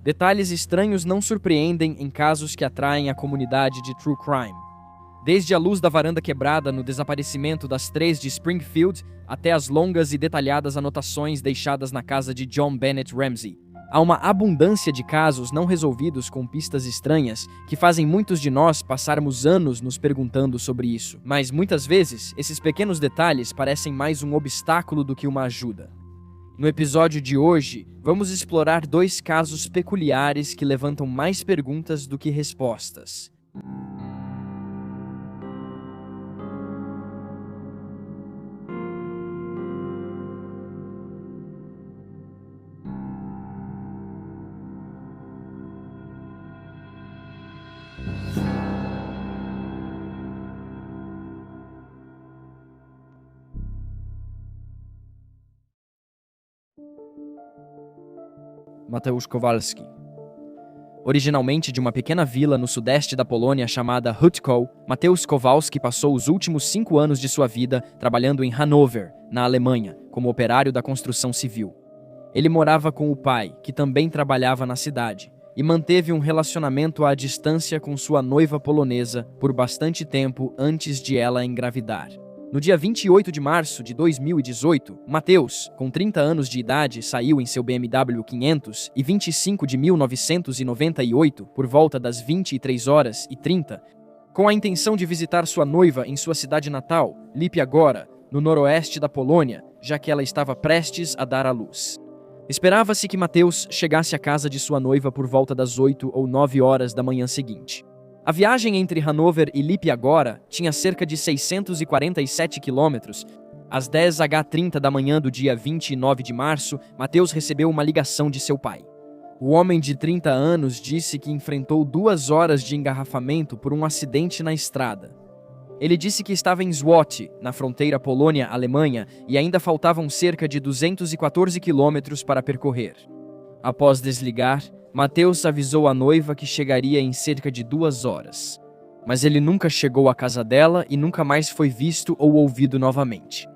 Detalhes estranhos não surpreendem em casos que atraem a comunidade de true crime. Desde a luz da varanda quebrada no desaparecimento das 3 de Springfield, até as longas e detalhadas anotações deixadas na casa de John Bennett Ramsey. Há uma abundância de casos não resolvidos com pistas estranhas que fazem muitos de nós passarmos anos nos perguntando sobre isso. Mas muitas vezes, esses pequenos detalhes parecem mais um obstáculo do que uma ajuda. No episódio de hoje, vamos explorar 2 casos peculiares que levantam mais perguntas do que respostas. Mateusz Kowalski. Originalmente de uma pequena vila no sudeste da Polônia chamada Hutkow, Mateusz Kowalski passou os últimos 5 anos de sua vida trabalhando em Hanover, na Alemanha, como operário da construção civil. Ele morava com o pai, que também trabalhava na cidade, e manteve um relacionamento à distância com sua noiva polonesa por bastante tempo antes de ela engravidar. No dia 28 de março de 2018, Mateusz, com 30 anos de idade, saiu em seu BMW 500 e 25 de 1998 por volta das 23h30, com a intenção de visitar sua noiva em sua cidade natal, Lipia Góra, no noroeste da Polônia, já que ela estava prestes a dar à luz. Esperava-se que Mateusz chegasse à casa de sua noiva por volta das 8 ou 9 horas da manhã seguinte. A viagem entre Hanover e Lipia Góra tinha cerca de 647 quilômetros. Às 10h30 da manhã do dia 29 de março, Mateusz recebeu uma ligação de seu pai. O homem de 30 anos disse que enfrentou 2 horas de engarrafamento por um acidente na estrada. Ele disse que estava em Złoty, na fronteira Polônia-Alemanha, e ainda faltavam cerca de 214 quilômetros para percorrer. Após desligar, Mateusz avisou a noiva que chegaria em cerca de 2 horas. Mas ele nunca chegou à casa dela e nunca mais foi visto ou ouvido novamente.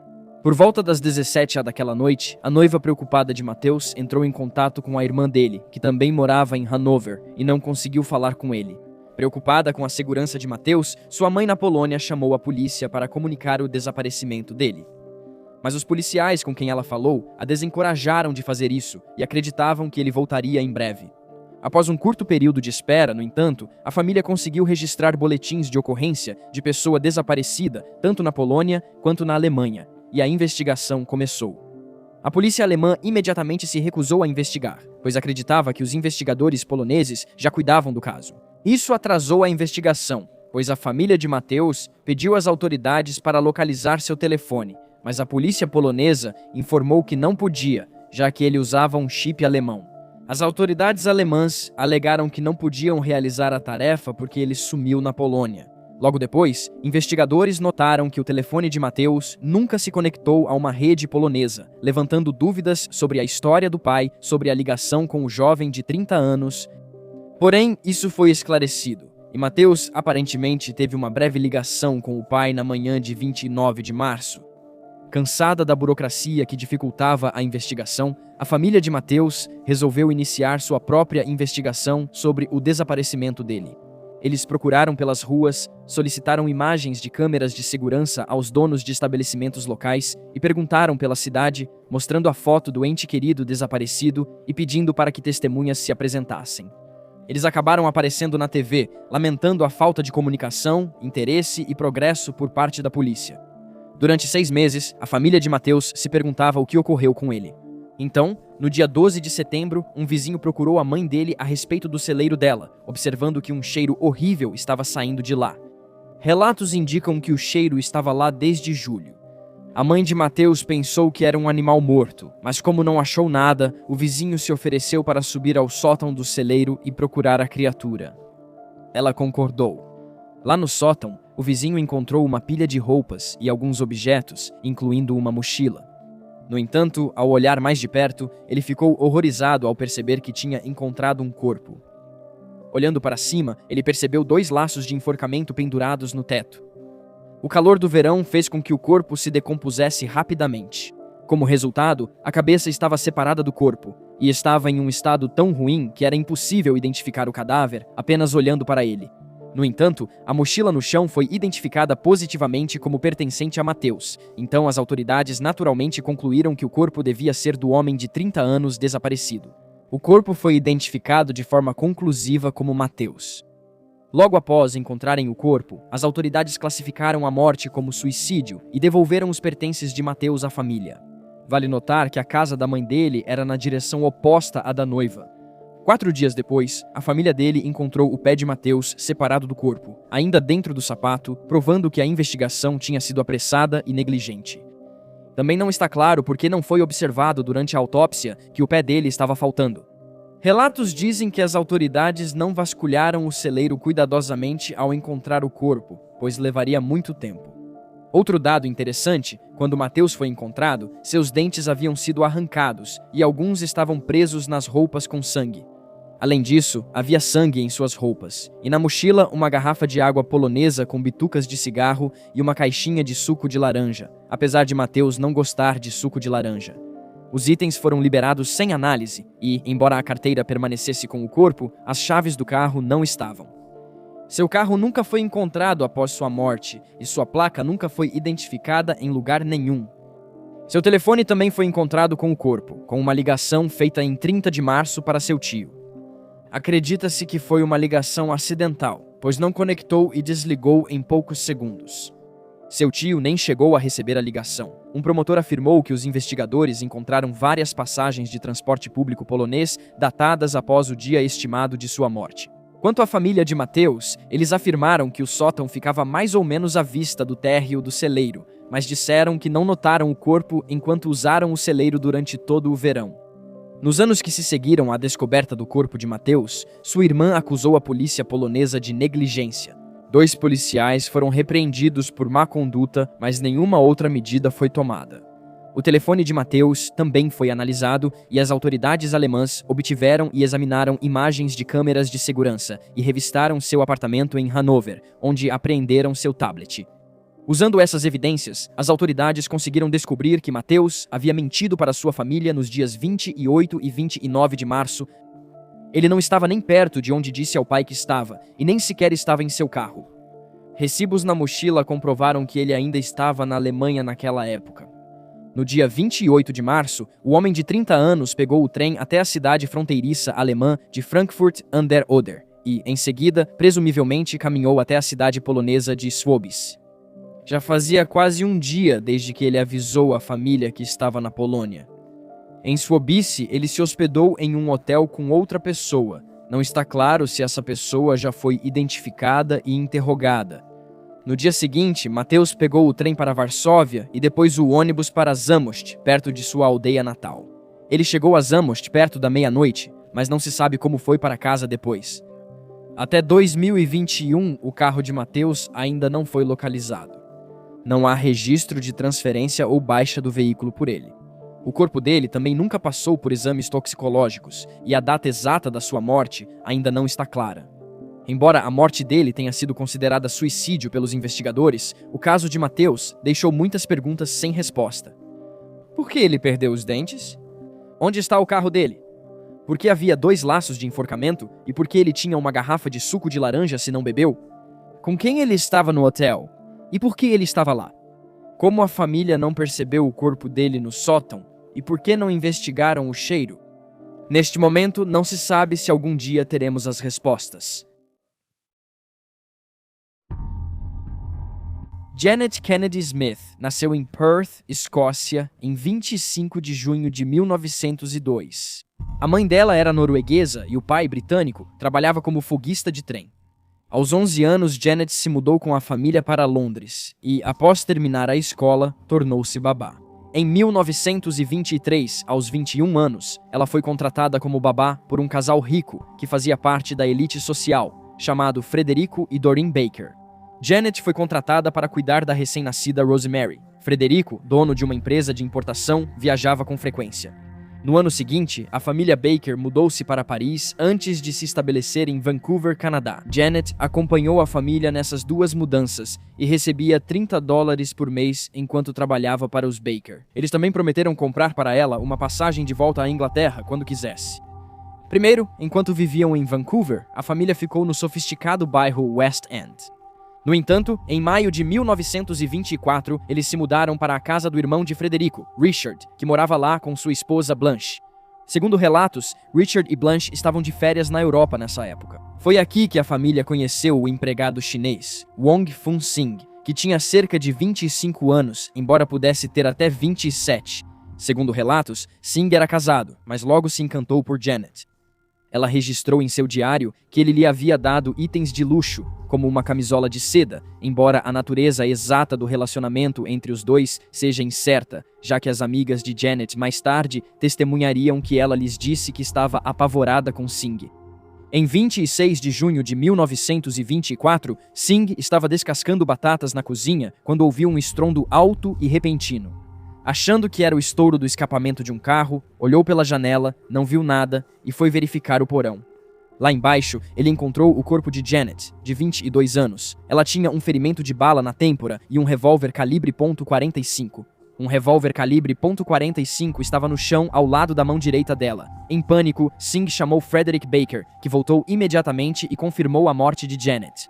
Por volta das 17h daquela noite, a noiva preocupada de Mateusz entrou em contato com a irmã dele, que também morava em Hanover, e não conseguiu falar com ele. Preocupada com a segurança de Mateusz, sua mãe na Polônia chamou a polícia para comunicar o desaparecimento dele. Mas os policiais com quem ela falou a desencorajaram de fazer isso e acreditavam que ele voltaria em breve. Após um curto período de espera, no entanto, a família conseguiu registrar boletins de ocorrência de pessoa desaparecida, tanto na Polônia quanto na Alemanha, e a investigação começou. A polícia alemã imediatamente se recusou a investigar, pois acreditava que os investigadores poloneses já cuidavam do caso. Isso atrasou a investigação, pois a família de Mateusz pediu às autoridades para localizar seu telefone, mas a polícia polonesa informou que não podia, já que ele usava um chip alemão. As autoridades alemãs alegaram que não podiam realizar a tarefa porque ele sumiu na Polônia. Logo depois, investigadores notaram que o telefone de Mateusz nunca se conectou a uma rede polonesa, levantando dúvidas sobre a história do pai, sobre a ligação com o jovem de 30 anos. Porém, isso foi esclarecido, e Mateusz aparentemente teve uma breve ligação com o pai na manhã de 29 de março. Cansada da burocracia que dificultava a investigação, a família de Mateusz resolveu iniciar sua própria investigação sobre o desaparecimento dele. Eles procuraram pelas ruas, solicitaram imagens de câmeras de segurança aos donos de estabelecimentos locais e perguntaram pela cidade, mostrando a foto do ente querido desaparecido e pedindo para que testemunhas se apresentassem. Eles acabaram aparecendo na TV, lamentando a falta de comunicação, interesse e progresso por parte da polícia. Durante 6 meses, a família de Mateusz se perguntava o que ocorreu com ele. Então, no dia 12 de setembro, um vizinho procurou a mãe dele a respeito do celeiro dela, observando que um cheiro horrível estava saindo de lá. Relatos indicam que o cheiro estava lá desde julho. A mãe de Mateusz pensou que era um animal morto, mas como não achou nada, o vizinho se ofereceu para subir ao sótão do celeiro e procurar a criatura. Ela concordou. Lá no sótão, o vizinho encontrou uma pilha de roupas e alguns objetos, incluindo uma mochila. No entanto, ao olhar mais de perto, ele ficou horrorizado ao perceber que tinha encontrado um corpo. Olhando para cima, ele percebeu 2 laços de enforcamento pendurados no teto. O calor do verão fez com que o corpo se decompusesse rapidamente. Como resultado, a cabeça estava separada do corpo, e estava em um estado tão ruim que era impossível identificar o cadáver apenas olhando para ele. No entanto, a mochila no chão foi identificada positivamente como pertencente a Matheus, então as autoridades naturalmente concluíram que o corpo devia ser do homem de 30 anos desaparecido. O corpo foi identificado de forma conclusiva como Matheus. Logo após encontrarem o corpo, as autoridades classificaram a morte como suicídio e devolveram os pertences de Matheus à família. Vale notar que a casa da mãe dele era na direção oposta à da noiva. 4 dias depois, a família dele encontrou o pé de Matheus separado do corpo, ainda dentro do sapato, provando que a investigação tinha sido apressada e negligente. Também não está claro por que não foi observado durante a autópsia que o pé dele estava faltando. Relatos dizem que as autoridades não vasculharam o celeiro cuidadosamente ao encontrar o corpo, pois levaria muito tempo. Outro dado interessante, quando Matheus foi encontrado, seus dentes haviam sido arrancados e alguns estavam presos nas roupas com sangue. Além disso, havia sangue em suas roupas, e na mochila uma garrafa de água polonesa com bitucas de cigarro e uma caixinha de suco de laranja, apesar de Matheus não gostar de suco de laranja. Os itens foram liberados sem análise e, embora a carteira permanecesse com o corpo, as chaves do carro não estavam. Seu carro nunca foi encontrado após sua morte e sua placa nunca foi identificada em lugar nenhum. Seu telefone também foi encontrado com o corpo, com uma ligação feita em 30 de março para seu tio. Acredita-se que foi uma ligação acidental, pois não conectou e desligou em poucos segundos. Seu tio nem chegou a receber a ligação. Um promotor afirmou que os investigadores encontraram várias passagens de transporte público polonês datadas após o dia estimado de sua morte. Quanto à família de Matheus, eles afirmaram que o sótão ficava mais ou menos à vista do térreo do celeiro, mas disseram que não notaram o corpo enquanto usaram o celeiro durante todo o verão. Nos anos que se seguiram à descoberta do corpo de Matheus, sua irmã acusou a polícia polonesa de negligência. 2 policiais foram repreendidos por má conduta, mas nenhuma outra medida foi tomada. O telefone de Matheus também foi analisado e as autoridades alemãs obtiveram e examinaram imagens de câmeras de segurança e revistaram seu apartamento em Hanover, onde apreenderam seu tablet. Usando essas evidências, as autoridades conseguiram descobrir que Matheus havia mentido para sua família nos dias 28 e 29 de março. Ele não estava nem perto de onde disse ao pai que estava, e nem sequer estava em seu carro. Recibos na mochila comprovaram que ele ainda estava na Alemanha naquela época. No dia 28 de março, o homem de 30 anos pegou o trem até a cidade fronteiriça alemã de Frankfurt an der Oder e, em seguida, presumivelmente caminhou até a cidade polonesa de Swobice. Já fazia quase um dia desde que ele avisou a família que estava na Polônia. Em Swobice, ele se hospedou em um hotel com outra pessoa. Não está claro se essa pessoa já foi identificada e interrogada. No dia seguinte, Matheus pegou o trem para Varsóvia e depois o ônibus para Zamość, perto de sua aldeia natal. Ele chegou a Zamość perto da meia-noite, mas não se sabe como foi para casa depois. Até 2021, o carro de Matheus ainda não foi localizado. Não há registro de transferência ou baixa do veículo por ele. O corpo dele também nunca passou por exames toxicológicos e a data exata da sua morte ainda não está clara. Embora a morte dele tenha sido considerada suicídio pelos investigadores, o caso de Matheus deixou muitas perguntas sem resposta. Por que ele perdeu os dentes? Onde está o carro dele? Por que havia 2 laços de enforcamento e por que ele tinha uma garrafa de suco de laranja se não bebeu? Com quem ele estava no hotel? E por que ele estava lá? Como a família não percebeu o corpo dele no sótão? E por que não investigaram o cheiro? Neste momento, não se sabe se algum dia teremos as respostas. Janet Kennedy Smith nasceu em Perth, Escócia, em 25 de junho de 1902. A mãe dela era norueguesa e o pai, britânico, trabalhava como foguista de trem. Aos 11 anos, Janet se mudou com a família para Londres e, após terminar a escola, tornou-se babá. Em 1923, aos 21 anos, ela foi contratada como babá por um casal rico que fazia parte da elite social, chamado Frederico e Doreen Baker. Janet foi contratada para cuidar da recém-nascida Rosemary. Frederico, dono de uma empresa de importação, viajava com frequência. No ano seguinte, a família Baker mudou-se para Paris antes de se estabelecer em Vancouver, Canadá. Janet acompanhou a família nessas duas mudanças e recebia $30 por mês enquanto trabalhava para os Baker. Eles também prometeram comprar para ela uma passagem de volta à Inglaterra quando quisesse. Primeiro, enquanto viviam em Vancouver, a família ficou no sofisticado bairro West End. No entanto, em maio de 1924, eles se mudaram para a casa do irmão de Frederico, Richard, que morava lá com sua esposa Blanche. Segundo relatos, Richard e Blanche estavam de férias na Europa nessa época. Foi aqui que a família conheceu o empregado chinês, Wong Fun Sing, que tinha cerca de 25 anos, embora pudesse ter até 27. Segundo relatos, Sing era casado, mas logo se encantou por Janet. Ela registrou em seu diário que ele lhe havia dado itens de luxo, como uma camisola de seda, embora a natureza exata do relacionamento entre os dois seja incerta, já que as amigas de Janet mais tarde testemunhariam que ela lhes disse que estava apavorada com Sing. Em 26 de junho de 1924, Sing estava descascando batatas na cozinha quando ouviu um estrondo alto e repentino. Achando que era o estouro do escapamento de um carro, olhou pela janela, não viu nada e foi verificar o porão. Lá embaixo, ele encontrou o corpo de Janet, de 22 anos. Ela tinha um ferimento de bala na têmpora e um revólver calibre .45. Um revólver calibre .45 estava no chão ao lado da mão direita dela. Em pânico, Sing chamou Frederick Baker, que voltou imediatamente e confirmou a morte de Janet.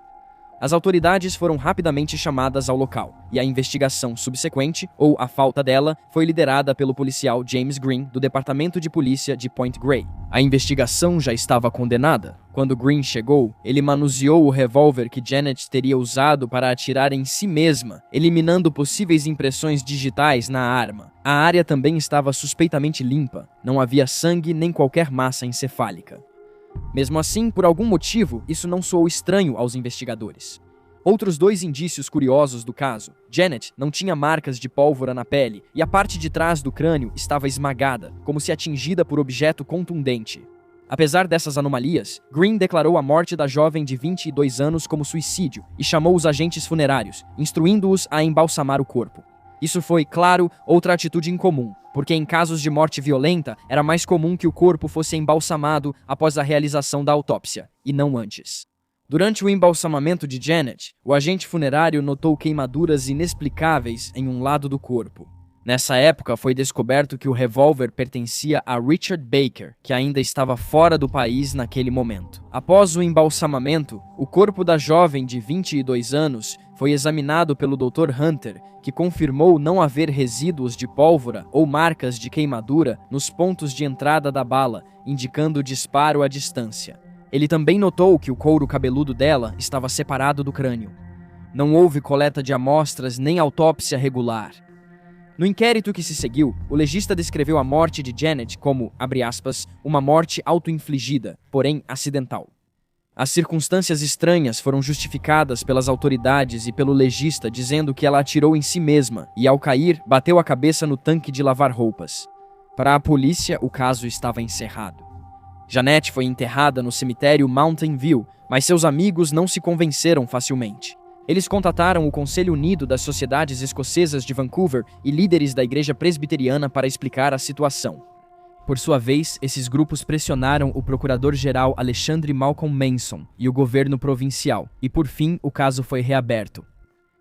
As autoridades foram rapidamente chamadas ao local, e a investigação subsequente, ou a falta dela, foi liderada pelo policial James Green, do Departamento de Polícia de Point Grey. A investigação já estava condenada. Quando Green chegou, ele manuseou o revólver que Janet teria usado para atirar em si mesma, eliminando possíveis impressões digitais na arma. A área também estava suspeitamente limpa, não havia sangue nem qualquer massa encefálica. Mesmo assim, por algum motivo, isso não soou estranho aos investigadores. Outros dois indícios curiosos do caso. Janet não tinha marcas de pólvora na pele e a parte de trás do crânio estava esmagada, como se atingida por objeto contundente. Apesar dessas anomalias, Green declarou a morte da jovem de 22 anos como suicídio e chamou os agentes funerários, instruindo-os a embalsamar o corpo. Isso foi, claro, outra atitude incomum, porque em casos de morte violenta era mais comum que o corpo fosse embalsamado após a realização da autópsia, e não antes. Durante o embalsamamento de Janet, o agente funerário notou queimaduras inexplicáveis em um lado do corpo. Nessa época, foi descoberto que o revólver pertencia a Richard Baker, que ainda estava fora do país naquele momento. Após o embalsamamento, o corpo da jovem de 22 anos foi examinado pelo Dr. Hunter, que confirmou não haver resíduos de pólvora ou marcas de queimadura nos pontos de entrada da bala, indicando disparo à distância. Ele também notou que o couro cabeludo dela estava separado do crânio. Não houve coleta de amostras nem autópsia regular. No inquérito que se seguiu, o legista descreveu a morte de Janet como, abre aspas, uma morte auto-infligida, porém acidental. As circunstâncias estranhas foram justificadas pelas autoridades e pelo legista dizendo que ela atirou em si mesma e, ao cair, bateu a cabeça no tanque de lavar roupas. Para a polícia, o caso estava encerrado. Janet foi enterrada no cemitério Mountain View, mas seus amigos não se convenceram facilmente. Eles contataram o Conselho Unido das Sociedades Escocesas de Vancouver e líderes da Igreja Presbiteriana para explicar a situação. Por sua vez, esses grupos pressionaram o procurador-geral Alexandre Malcolm Manson e o governo provincial, e por fim o caso foi reaberto.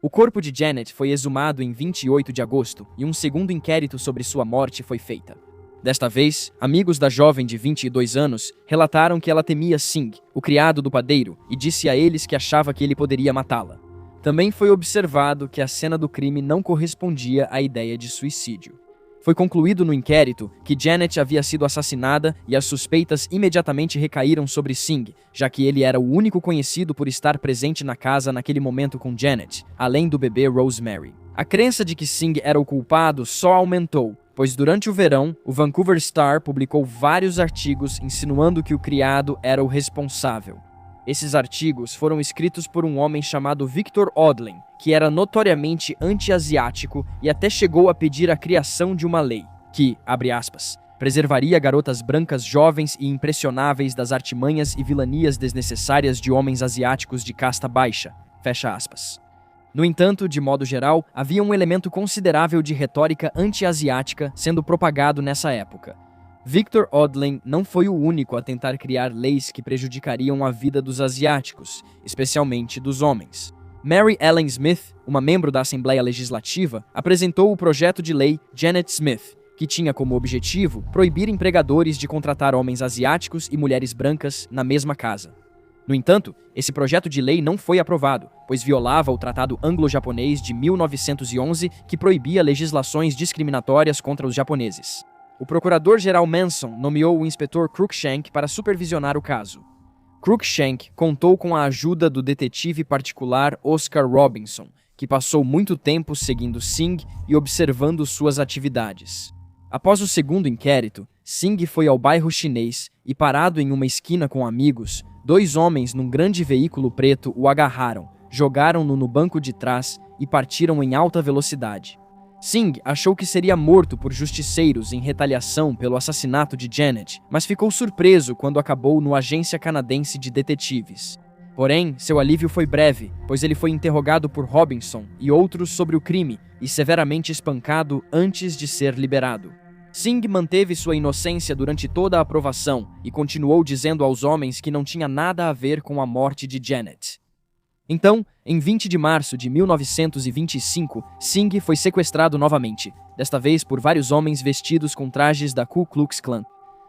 O corpo de Janet foi exumado em 28 de agosto e um segundo inquérito sobre sua morte foi feito. Desta vez, amigos da jovem de 22 anos relataram que ela temia Sing, o criado do padeiro, e disse a eles que achava que ele poderia matá-la. Também foi observado que a cena do crime não correspondia à ideia de suicídio. Foi concluído no inquérito que Janet havia sido assassinada e as suspeitas imediatamente recaíram sobre Sing, já que ele era o único conhecido por estar presente na casa naquele momento com Janet, além do bebê Rosemary. A crença de que Sing era o culpado só aumentou, pois durante o verão, o Vancouver Star publicou vários artigos insinuando que o criado era o responsável. Esses artigos foram escritos por um homem chamado Victor Odlin, que era notoriamente anti-asiático e até chegou a pedir a criação de uma lei que, abre aspas, preservaria garotas brancas jovens e impressionáveis das artimanhas e vilanias desnecessárias de homens asiáticos de casta baixa, fecha aspas. No entanto, de modo geral, havia um elemento considerável de retórica anti-asiática sendo propagado nessa época. Victor Odlen não foi o único a tentar criar leis que prejudicariam a vida dos asiáticos, especialmente dos homens. Mary Ellen Smith, uma membro da Assembleia Legislativa, apresentou o projeto de lei Janet Smith, que tinha como objetivo proibir empregadores de contratar homens asiáticos e mulheres brancas na mesma casa. No entanto, esse projeto de lei não foi aprovado, pois violava o Tratado Anglo-Japonês de 1911, que proibia legislações discriminatórias contra os japoneses. O procurador-geral Manson nomeou o inspetor Cruikshank para supervisionar o caso. Cruikshank contou com a ajuda do detetive particular Oscar Robinson, que passou muito tempo seguindo Singh e observando suas atividades. Após o segundo inquérito, Singh foi ao bairro chinês e, parado em uma esquina com amigos, 2 homens num grande veículo preto o agarraram, jogaram-no no banco de trás e partiram em alta velocidade. Singh achou que seria morto por justiceiros em retaliação pelo assassinato de Janet, mas ficou surpreso quando acabou no Agência Canadense de Detetives. Porém, seu alívio foi breve, pois ele foi interrogado por Robinson e outros sobre o crime e severamente espancado antes de ser liberado. Singh manteve sua inocência durante toda a aprovação e continuou dizendo aos homens que não tinha nada a ver com a morte de Janet. Então, em 20 de março de 1925, Singh foi sequestrado novamente, desta vez por vários homens vestidos com trajes da Ku Klux Klan.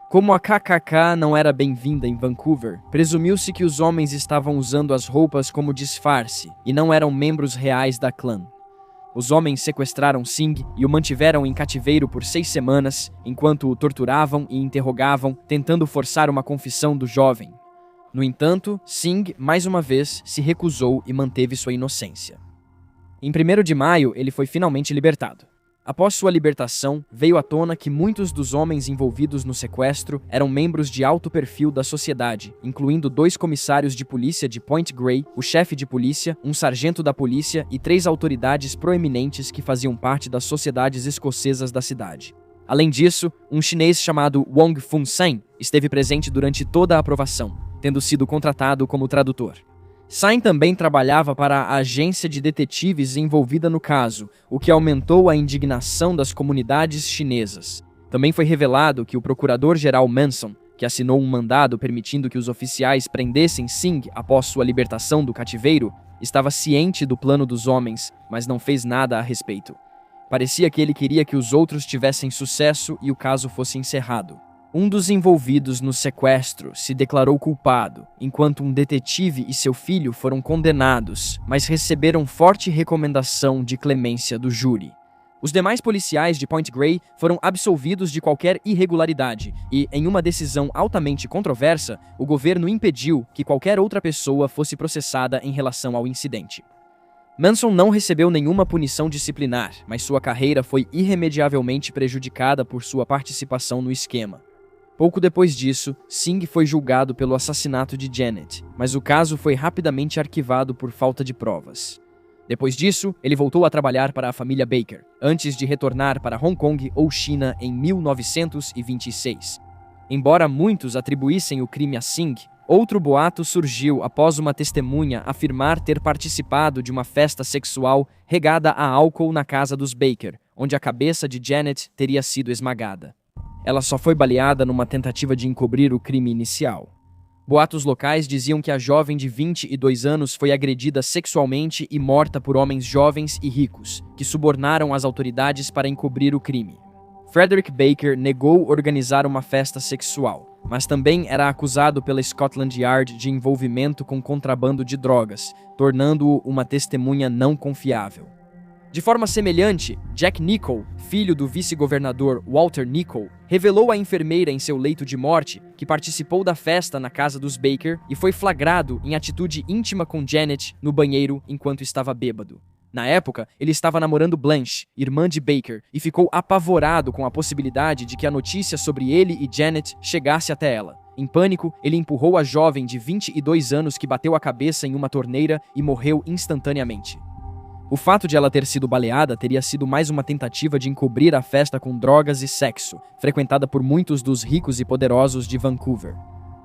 Como a KKK não era bem-vinda em Vancouver, presumiu-se que os homens estavam usando as roupas como disfarce e não eram membros reais da Klan. Os homens sequestraram Singh e o mantiveram em cativeiro por 6 semanas, enquanto o torturavam e interrogavam, tentando forçar uma confissão do jovem. No entanto, Singh, mais uma vez, se recusou e manteve sua inocência. Em 1º de maio, ele foi finalmente libertado. Após sua libertação, veio à tona que muitos dos homens envolvidos no sequestro eram membros de alto perfil da sociedade, incluindo 2 comissários de polícia de Point Grey, o chefe de polícia, um sargento da polícia e 3 autoridades proeminentes que faziam parte das sociedades escocesas da cidade. Além disso, um chinês chamado Wong Fun-sen esteve presente durante toda a aprovação, tendo sido contratado como tradutor. Sain também trabalhava para a agência de detetives envolvida no caso, o que aumentou a indignação das comunidades chinesas. Também foi revelado que o procurador-geral Manson, que assinou um mandado permitindo que os oficiais prendessem Singh após sua libertação do cativeiro, estava ciente do plano dos homens, mas não fez nada a respeito. Parecia que ele queria que os outros tivessem sucesso e o caso fosse encerrado. Um dos envolvidos no sequestro se declarou culpado, enquanto um detetive e seu filho foram condenados, mas receberam forte recomendação de clemência do júri. Os demais policiais de Point Grey foram absolvidos de qualquer irregularidade e, em uma decisão altamente controversa, o governo impediu que qualquer outra pessoa fosse processada em relação ao incidente. Manson não recebeu nenhuma punição disciplinar, mas sua carreira foi irremediavelmente prejudicada por sua participação no esquema. Pouco depois disso, Singh foi julgado pelo assassinato de Janet, mas o caso foi rapidamente arquivado por falta de provas. Depois disso, ele voltou a trabalhar para a família Baker, antes de retornar para Hong Kong ou China em 1926. Embora muitos atribuíssem o crime a Singh, outro boato surgiu após uma testemunha afirmar ter participado de uma festa sexual regada a álcool na casa dos Baker, onde a cabeça de Janet teria sido esmagada. Ela só foi baleada numa tentativa de encobrir o crime inicial. Boatos locais diziam que a jovem de 22 anos foi agredida sexualmente e morta por homens jovens e ricos, que subornaram as autoridades para encobrir o crime. Frederick Baker negou organizar uma festa sexual, mas também era acusado pela Scotland Yard de envolvimento com contrabando de drogas, tornando-o uma testemunha não confiável. De forma semelhante, Jack Nichol, filho do vice-governador Walter Nichol, revelou à enfermeira em seu leito de morte que participou da festa na casa dos Baker e foi flagrado em atitude íntima com Janet no banheiro enquanto estava bêbado. Na época, ele estava namorando Blanche, irmã de Baker, e ficou apavorado com a possibilidade de que a notícia sobre ele e Janet chegasse até ela. Em pânico, ele empurrou a jovem de 22 anos que bateu a cabeça em uma torneira e morreu instantaneamente. O fato de ela ter sido baleada teria sido mais uma tentativa de encobrir a festa com drogas e sexo, frequentada por muitos dos ricos e poderosos de Vancouver.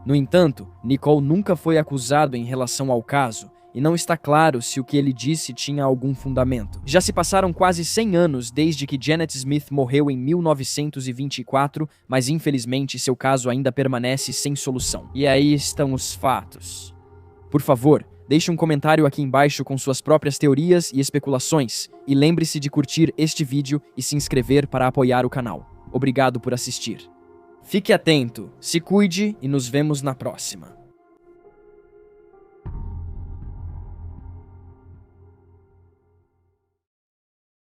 No entanto, Nicole nunca foi acusado em relação ao caso, e não está claro se o que ele disse tinha algum fundamento. Já se passaram quase 100 anos desde que Janet Smith morreu em 1924, mas infelizmente seu caso ainda permanece sem solução. E aí estão os fatos. Por favor, deixe um comentário aqui embaixo com suas próprias teorias e especulações, e lembre-se de curtir este vídeo e se inscrever para apoiar o canal. Obrigado por assistir. Fique atento, se cuide e nos vemos na próxima.